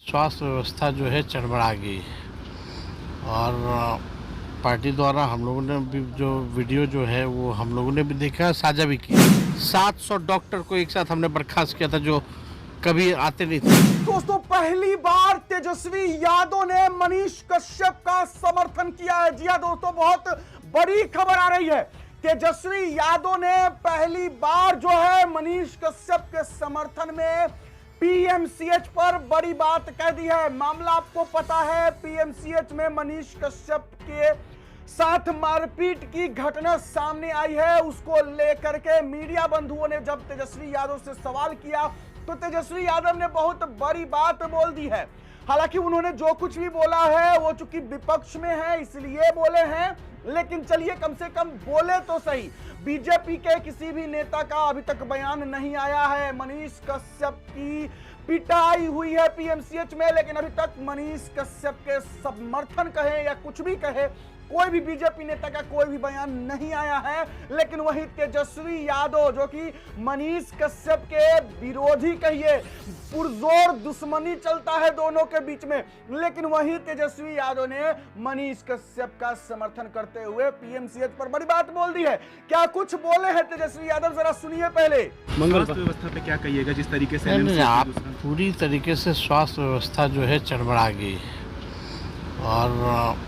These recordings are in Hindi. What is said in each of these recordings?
स्वास्थ्य व्यवस्था जो है चरमरा गई और पार्टी द्वारा हम लोगों ने भी जो वीडियो जो है वो हम लोगों ने भी देखा, साझा भी किया। 700 डॉक्टर को एक साथ हमने बर्खास्त किया था जो कभी आते नहीं थे। दोस्तों, पहली बार तेजस्वी यादव ने मनीष कश्यप का समर्थन किया है। जी हां दोस्तों, बहुत बड़ी खबर आ रही है। तेजस्वी यादव ने पहली बार जो है मनीष कश्यप के समर्थन में पीएमसीएच पर बड़ी बात कह दी है। मामला आपको पता है, पीएमसीएच में मनीष कश्यप के साथ मारपीट की घटना सामने आई है। उसको लेकर के मीडिया बंधुओं ने जब तेजस्वी यादव से सवाल किया तो तेजस्वी यादव ने बहुत बड़ी बात बोल दी है। हालांकि उन्होंने जो कुछ भी बोला है वो चूंकि विपक्ष में है इसलिए बोले हैं, लेकिन चलिए कम से कम बोले तो सही। बीजेपी के किसी भी नेता का अभी तक बयान नहीं आया है। मनीष कश्यप की पिटाई हुई है पीएमसीएच में, लेकिन अभी तक मनीष कश्यप के समर्थन कहे या कुछ भी कहे, कोई भी बीजेपी नेता का कोई भी बयान नहीं आया है। लेकिन वही तेजस्वी यादव जो कि मनीष कश्यप के विरोधी कहिए, पुरजोर दुश्मनी चलता है दोनों के बीच में, लेकिन वही तेजस्वी यादव ने मनीष कश्यप का समर्थन करते हुए पीएमसीएच पर बड़ी बात बोल दी है। क्या कुछ बोले हैं तेजस्वी यादव, जरा सुनिए पहले। स्वास्थ्य व्यवस्था पे क्या कहिएगा, जिस तरीके से आप पूरी तरीके से स्वास्थ्य व्यवस्था जो है चरमरा गई और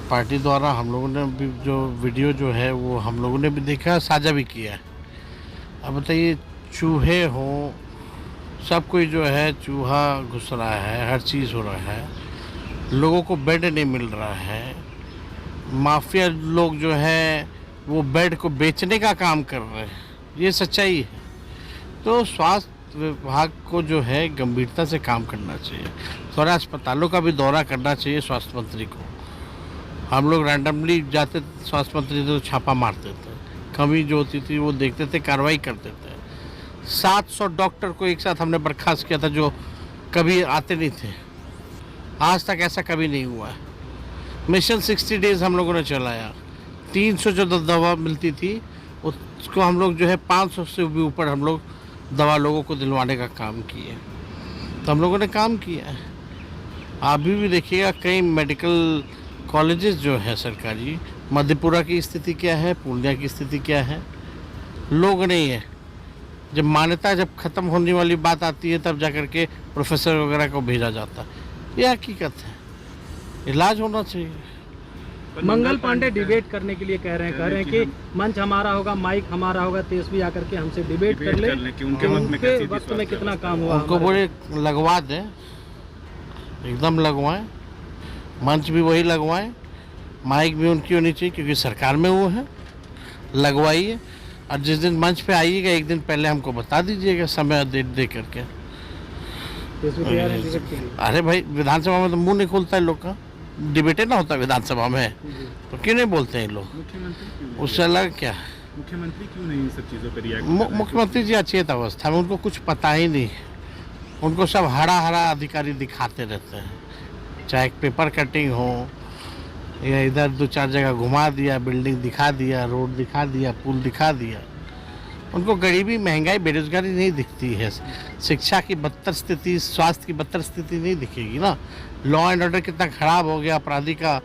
पार्टी द्वारा हम लोगों ने भी जो वीडियो जो है वो हम लोगों ने भी देखा, साझा भी किया है। अब बताइए, चूहे हों, सब कोई जो है चूहा घुस रहा है, हर चीज़ हो रहा है, लोगों को बेड नहीं मिल रहा है, माफिया लोग जो है वो बेड को बेचने का काम कर रहे हैं, ये सच्चाई है। तो स्वास्थ्य विभाग को जो है गंभीरता से काम करना चाहिए। थोड़ा अस्पतालों का भी दौरा करना चाहिए स्वास्थ्य मंत्री को। हम लोग रैंडमली जाते स्वास्थ्य मंत्री तो छापा मारते थे, कमी जो होती थी वो देखते थे, कार्रवाई करते थे। 700 डॉक्टर को एक साथ हमने बर्खास्त किया था जो कभी आते नहीं थे। आज तक ऐसा कभी नहीं हुआ है। मिशन 60 डेज हम लोगों ने चलाया। 300 जो दवा मिलती थी उसको हम लोग जो है 500 से भी ऊपर हम लोग दवा लोगों को दिलवाने का काम किए। तो हम लोगों ने काम किया है। अभी भी देखिएगा कई मेडिकल कॉलेजेस जो है सरकारी, मधेपुरा की स्थिति क्या है, पूर्णिया की स्थिति क्या है, लोग नहीं है। जब मान्यता जब ख़त्म होने वाली बात आती है तब जाकर के प्रोफेसर वगैरह को भेजा जाता है। यह हकीकत है, इलाज होना चाहिए। मंगल पांडे डिबेट करने के लिए कह रहे हैं कि मंच हमारा होगा, माइक हमारा होगा, तेजस्वी आकर के हमसे डिबेट कर ले कि उनके वक्त में कितना काम हुआ। उनको बोले लगवा दें, एकदम लगवाएं, मंच भी वही लगवाएं, माइक भी उनकी होनी चाहिए क्योंकि सरकार में वो है, लगवाइए। और जिस दिन मंच पे आइएगा एक दिन पहले हमको बता दीजिएगा, समय डेट दे करके। अरे भाई, विधानसभा में तो मुंह नहीं खुलता है लोग का, डिबेटे ना होता विधानसभा में, तो क्यों नहीं बोलते हैं लोग? उससे अलग क्या है? मुख्यमंत्री क्यों नहीं इन सब चीज़ों पर रिएक्ट? मुख्यमंत्री जी अचेत अवस्था में, उनको कुछ पता ही नहीं। उनको सब हरा हरा अधिकारी दिखाते रहते हैं, चाहे पेपर कटिंग हो या इधर 2-4 जगह घुमा दिया, बिल्डिंग दिखा दिया, रोड दिखा दिया, पुल दिखा दिया। उनको गरीबी, महंगाई, बेरोजगारी नहीं दिखती है, शिक्षा की बदतर स्थिति, स्वास्थ्य की बदतर स्थिति नहीं दिखेगी ना। लॉ एंड ऑर्डर कितना खराब हो गया, अपराधी का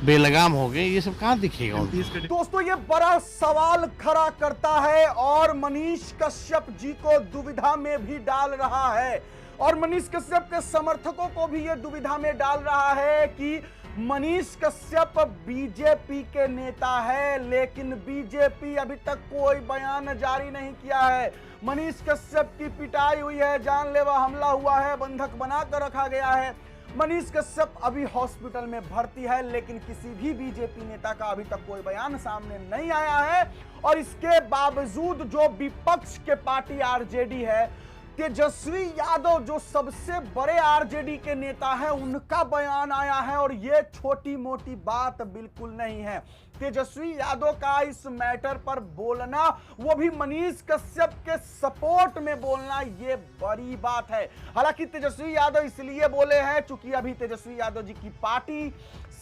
बेलगाम हो गए, ये सब कहाँ दिखेगा उनको? दोस्तों, ये बड़ा सवाल खड़ा करता है और मनीष कश्यप जी को दुविधा में भी डाल रहा है और मनीष कश्यप के समर्थकों को भी ये दुविधा में डाल रहा है कि मनीष कश्यप बीजेपी के नेता है, लेकिन बीजेपी अभी तक कोई बयान जारी नहीं किया है। मनीष कश्यप की पिटाई हुई है, जानलेवा हमला हुआ है, बंधक बनाकर रखा गया है। मनीष कश्यप अभी हॉस्पिटल में भर्ती है, लेकिन किसी भी बीजेपी नेता का अभी तक कोई बयान सामने नहीं आया है। और इसके बावजूद जो विपक्ष के पार्टी आरजेडी है, तेजस्वी यादव जो सबसे बड़े आरजेडी के नेता हैं, उनका बयान आया है और ये छोटी मोटी बात बिल्कुल नहीं है। तेजस्वी यादव का इस मैटर पर बोलना, वो भी मनीष कश्यप के सपोर्ट में बोलना, ये बड़ी बात है। हालांकि तेजस्वी यादव इसलिए बोले हैं चूंकि अभी तेजस्वी यादव जी की पार्टी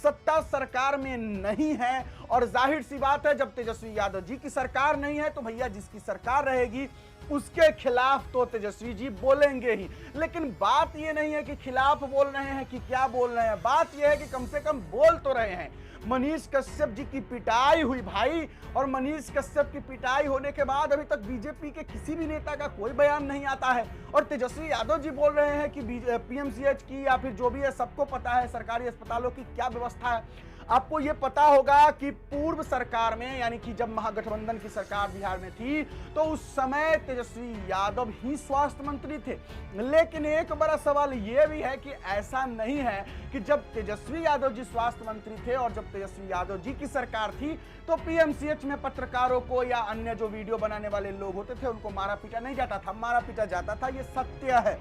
सत्ता सरकार में नहीं है और जाहिर सी बात है जब तेजस्वी यादव जी की सरकार नहीं है तो भैया जिसकी सरकार रहेगी उसके खिलाफ तो तेजस्वी जी बोलेंगे ही। लेकिन बात ये नहीं है कि खिलाफ बोल रहे हैं कि क्या बोल रहे हैं, बात यह है कि कम से कम बोल तो रहे हैं। मनीष कश्यप जी की पिटाई हुई भाई, और मनीष कश्यप की पिटाई होने के बाद अभी तक बीजेपी के किसी भी नेता का कोई बयान नहीं आता है। और तेजस्वी यादव जी बोल रहे हैं कि पीएमसीएच की या फिर जो भी है सबको पता है सरकारी अस्पतालों की क्या व्यवस्था है। आपको ये पता होगा कि पूर्व सरकार में, यानी कि जब महागठबंधन की सरकार बिहार में थी, तो उस समय तेजस्वी यादव ही स्वास्थ्य मंत्री थे। लेकिन एक बड़ा सवाल ये भी है कि ऐसा नहीं है कि जब तेजस्वी यादव जी स्वास्थ्य मंत्री थे और जब तेजस्वी यादव जी की सरकार थी तो पीएमसीएच में पत्रकारों को या अन्य जो वीडियो बनाने वाले लोग होते थे उनको मारा पीटा नहीं जाता था, मारा पीटा जाता था, ये सत्य है।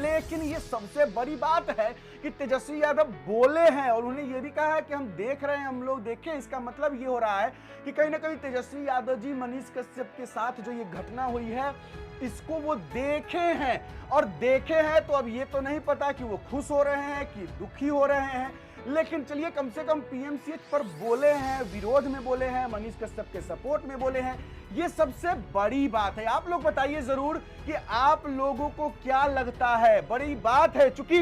लेकिन ये सबसे बड़ी बात है कि तेजस्वी यादव बोले हैं और उन्होंने ये भी कहा है कि हम देख रहे हैं, हम लोग देखें। इसका मतलब ये हो रहा है कि कहीं ना कहीं तेजस्वी यादव जी मनीष कश्यप के साथ जो ये घटना हुई है इसको वो देखे हैं, और देखे हैं तो अब ये तो नहीं पता कि वो खुश हो रहे हैं कि दुखी हो रहे हैं। लेकिन चलिए, कम से कम पीएमसीएच पर बोले हैं, विरोध में बोले हैं, मनीष कश्यप के सपोर्ट में बोले हैं, ये सबसे बड़ी बात है। आप लोग बताइए जरूर कि आप लोगों को क्या लगता है, बड़ी बात है। चूंकि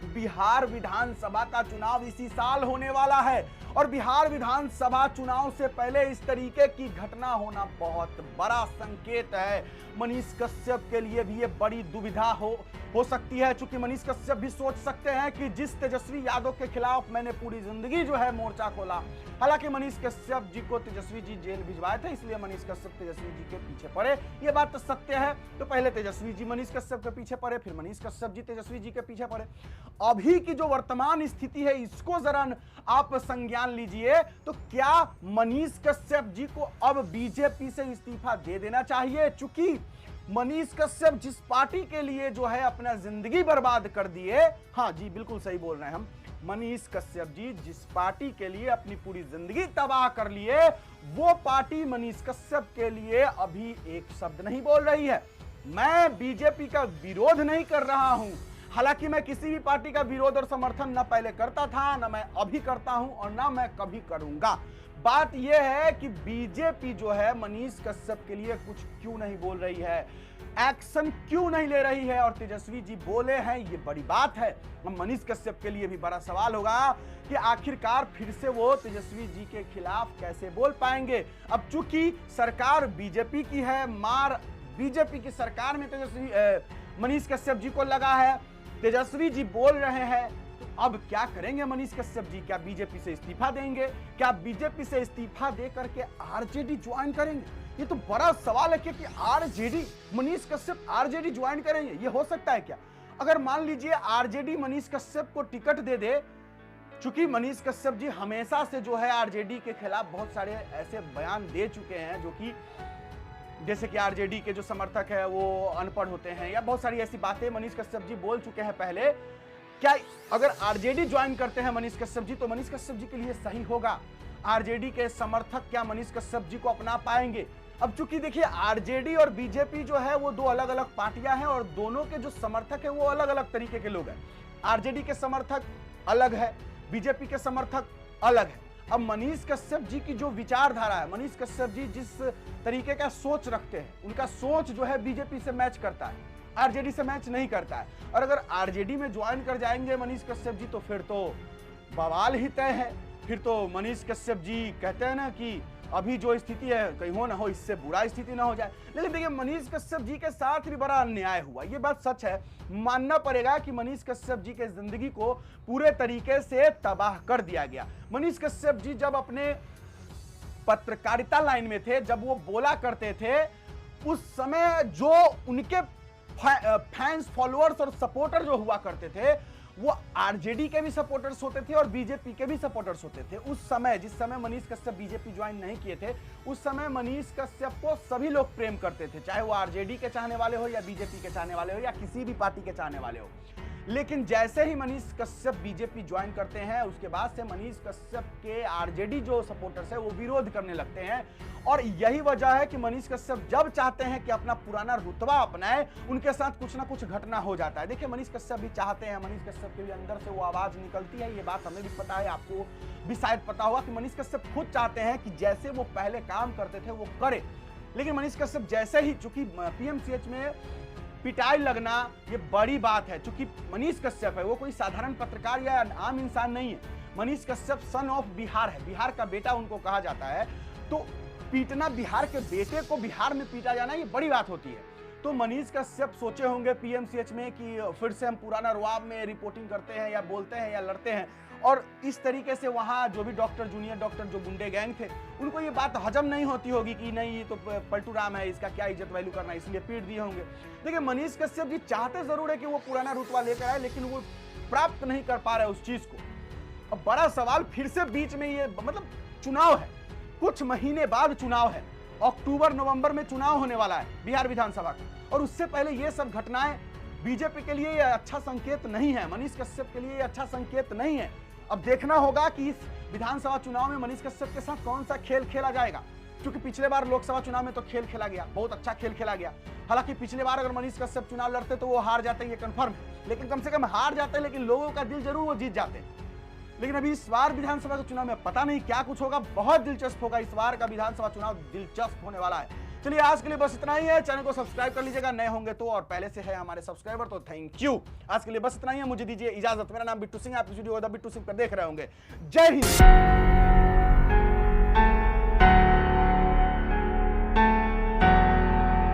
बिहार विधानसभा का चुनाव इसी साल होने वाला है और बिहार विधानसभा चुनाव से पहले इस तरीके की घटना होना बहुत बड़ा संकेत है। मनीष कश्यप के लिए भी ये बड़ी दुविधा हो सकती है, क्योंकि मनीष कश्यप भी सोच सकते हैं कि जिस तेजस्वी यादव के खिलाफ मैंने पूरी जिंदगी जो है मोर्चा खोला, हालांकि मनीष कश्यप जी को तेजस्वी जी जेल भिजवाए थे, इसलिए मनीष कश्यप तेजस्वी जी के पीछे पड़े, ये बात तो सत्य है। तो पहले तेजस्वी जी मनीष कश्यप के पीछे पड़े, फिर मनीष कश्यप जी तेजस्वी जी के पीछे पड़े। अभी की जो वर्तमान स्थिति है इसको जरा आप संज्ञान लीजिए, तो क्या मनीष कश्यप जी को अब बीजेपी से इस्तीफा दे देना चाहिए? चूंकि मनीष कश्यप जिस पार्टी के लिए जो है अपना जिंदगी बर्बाद कर दिए, हाँ जी बिल्कुल सही बोल रहे हैं हम, मनीष कश्यप जी जिस पार्टी के लिए अपनी पूरी जिंदगी तबाह कर लिए, वो पार्टी मनीष कश्यप के लिए अभी एक शब्द नहीं बोल रही है। मैं बीजेपी का विरोध नहीं कर रहा हूं, हालांकि मैं किसी भी पार्टी का विरोध और समर्थन न पहले करता था, न मैं अभी करता हूं और न मैं कभी करूंगा। बात यह है कि बीजेपी जो है मनीष कश्यप के लिए कुछ क्यों नहीं बोल रही है, एक्शन क्यों नहीं ले रही है, और तेजस्वी जी बोले हैं, ये बड़ी बात है। मनीष कश्यप के लिए भी बड़ा सवाल होगा कि आखिरकार फिर से वो तेजस्वी जी के खिलाफ कैसे बोल पाएंगे। अब चूंकि सरकार बीजेपी की है, मार बीजेपी की सरकार में तेजस्वी मनीष कश्यप जी को लगा है, तेजस्वी जी बोल रहे हैं, तो अब क्या करेंगे मनीष कश्यप जी? क्या बीजेपी से इस्तीफा देंगे? क्या बीजेपी से इस्तीफा दे करके आरजेडी ज्वाइन करेंगे? ये तो बड़ा सवाल है कि RJD, Manish Kashyap RJD join करेंगे, ये हो सकता है क्या? अगर मान लीजिए आरजेडी मनीष कश्यप को टिकट दे दे, चूंकि मनीष कश्यप जी हमेशा से जो है आरजेडी के खिलाफ बहुत सारे ऐसे बयान दे चुके हैं जो कि जैसे कि आरजेडी के जो समर्थक है वो अनपढ़ होते हैं, या बहुत सारी ऐसी बातें मनीष कश्यप जी बोल चुके हैं पहले। क्या अगर आरजेडी ज्वाइन करते हैं मनीष कश्यप जी तो मनीष कश्यप जी के लिए सही होगा? आरजेडी के समर्थक क्या मनीष कश्यप जी को अपना पाएंगे? अब चूंकि देखिए आरजेडी और बीजेपी जो है वो दो अलग अलग पार्टियां हैं और दोनों के जो समर्थक है वो अलग अलग तरीके के लोग हैं। आरजेडी के समर्थक अलग है, बीजेपी के समर्थक अलग है। अब मनीष कश्यप जी की जो विचारधारा है, मनीष कश्यप जी जिस तरीके का सोच रखते हैं, उनका सोच जो है बीजेपी से मैच करता है, आरजेडी से मैच नहीं करता है। और अगर आरजेडी में ज्वाइन कर जाएंगे मनीष कश्यप जी तो फिर तो बवाल ही तय है। फिर तो मनीष कश्यप जी कहते हैं ना कि अभी जो स्थिति है कहीं हो ना हो, इससे बुरा स्थिति ना हो जाए। लेकिन देखिए मनीष कश्यप जी के साथ भी बड़ा अन्याय हुआ, ये बात सच है, मानना पड़ेगा कि मनीष कश्यप जी के जिंदगी को पूरे तरीके से तबाह कर दिया गया। मनीष कश्यप जी जब अपने पत्रकारिता लाइन में थे, जब वो बोला करते थे, उस समय जो उनके फैंस, फॉलोअर्स और सपोर्टर जो हुआ करते थे वो आरजेडी के भी सपोर्टर्स होते थे और बीजेपी के भी सपोर्टर्स होते थे। उस समय, जिस समय मनीष कश्यप बीजेपी ज्वाइन नहीं किए थे, उस समय मनीष कश्यप को सभी लोग प्रेम करते थे, चाहे वो आरजेडी के चाहने वाले हो या बीजेपी के चाहने वाले हो या किसी भी पार्टी के चाहने वाले हो। लेकिन जैसे ही मनीष कश्यप बीजेपी ज्वाइन करते हैं उसके बाद से मनीष कश्यप के आरजेडी जो सपोर्टर्स है वो विरोध करने लगते हैं। और यही वजह है कि मनीष कश्यप जब चाहते हैं कि अपना पुराना रुतबा अपनाए, उनके साथ कुछ ना कुछ घटना हो जाता है। देखिए मनीष कश्यप भी चाहते हैं, मनीष कश्यप के भी अंदर से वो आवाज निकलती है, ये बात हमें भी पता है, आपको भी शायद पता होगा कि मनीष कश्यप खुद चाहते हैं कि जैसे वो पहले काम करते थे वो करे, लेकिन मनीष कश्यप जैसे ही, चूंकि पीएमसीएच में पिटाई लगना ये बड़ी बात है, चूंकि मनीष कश्यप है वो कोई साधारण पत्रकार या आम इंसान नहीं है। मनीष कश्यप सन ऑफ बिहार है, बिहार का बेटा उनको कहा जाता है। तो पीटना, बिहार के बेटे को बिहार में पीटा जाना ये बड़ी बात होती है। तो मनीष कश्यप सोचे होंगे पीएमसीएच में कि फिर से हम पुराना रुआब में रिपोर्टिंग करते हैं या बोलते हैं या लड़ते हैं, और इस तरीके से वहां जो भी डॉक्टर, जूनियर डॉक्टर, जो गुंडे गैंग थे, उनको ये बात हजम नहीं होती होगी कि नहीं ये तो पलटू राम है, इसका क्या इज्जत वैल्यू करना है, इसलिए पीट दिए होंगे। देखिए मनीष कश्यप जी चाहते जरूर है कि वो पुराना रुतबा लेकर आए, लेकिन वो प्राप्त नहीं कर पा रहे उस चीज को। अब बड़ा सवाल फिर से बीच में ये, मतलब चुनाव है, कुछ महीने बाद चुनाव है, अक्टूबर नवंबर में चुनाव होने वाला है बिहार विधानसभा का, और उससे पहले ये सब घटनाएं बीजेपी के लिए ये अच्छा संकेत नहीं है, मनीष कश्यप के लिए ये अच्छा संकेत नहीं है। अब देखना होगा कि इस विधानसभा चुनाव में मनीष कश्यप के साथ कौन सा खेल खेला जाएगा, क्योंकि पिछले बार लोकसभा चुनाव में तो खेल खेला गया, बहुत अच्छा खेल खेला गया। हालांकि पिछले बार अगर मनीष कश्यप चुनाव लड़ते तो वो हार जाते, ये कंफर्म है, लेकिन कम से कम हार जाते, लेकिन लोगों का दिल जरूर वो जीत जाते। लेकिन अभी इस बार विधानसभा के चुनाव में पता नहीं क्या कुछ होगा, बहुत दिलचस्प होगा। इस बार का विधानसभा चुनाव दिलचस्प होने वाला है। चलिए आज के लिए बस इतना ही है, चैनल को सब्सक्राइब कर लीजिएगा नए होंगे तो, और पहले से है हमारे सब्सक्राइबर तो थैंक यू। आज के लिए बस इतना ही है, मुझे दीजिए इजाजत। मेरा नाम बिट्टू सिंह, आप इस वीडियो को बिट्टू सिंह पर देख रहे होंगे। जय हिंद।